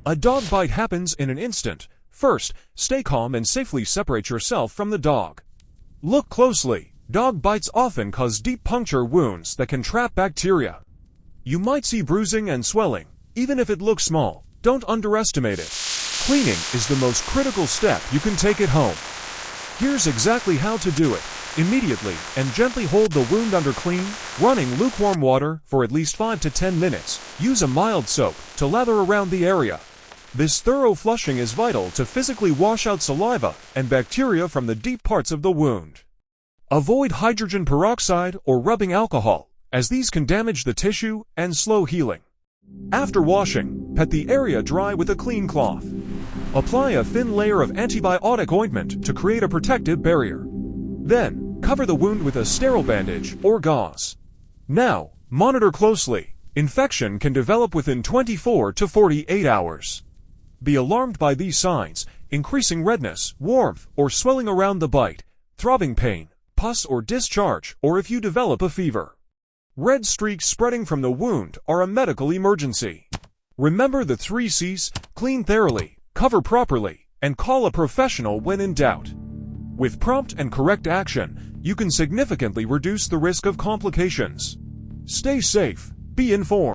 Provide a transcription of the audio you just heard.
A dog bite happens in an instant. First, stay calm and safely separate yourself from the dog. Look closely. Dog bites often cause deep puncture wounds that can trap bacteria. You might see bruising and swelling, even if it looks small. Don't underestimate it. Cleaning is the most critical step you can take at home. Here's exactly how to do it. Immediately and gently hold the wound under clean, running lukewarm water for at least 5 to 10 minutes. Use a mild soap to lather around the area. This thorough flushing is vital to physically wash out saliva and bacteria from the deep parts of the wound. Avoid hydrogen peroxide or rubbing alcohol, as these can damage the tissue and slow healing. After washing, pat the area dry with a clean cloth. Apply a thin layer of antibiotic ointment to create a protective barrier. Then, cover the wound with a sterile bandage or gauze. Now, monitor closely. Infection can develop within 24 to 48 hours. Be alarmed by these signs: increasing redness, warmth, or swelling around the bite, throbbing pain, pus or discharge, or if you develop a fever. Red streaks spreading from the wound are a medical emergency. Remember the 3 C's: clean thoroughly, cover properly, and call a professional when in doubt. With prompt and correct action, you can significantly reduce the risk of complications. Stay safe, be informed.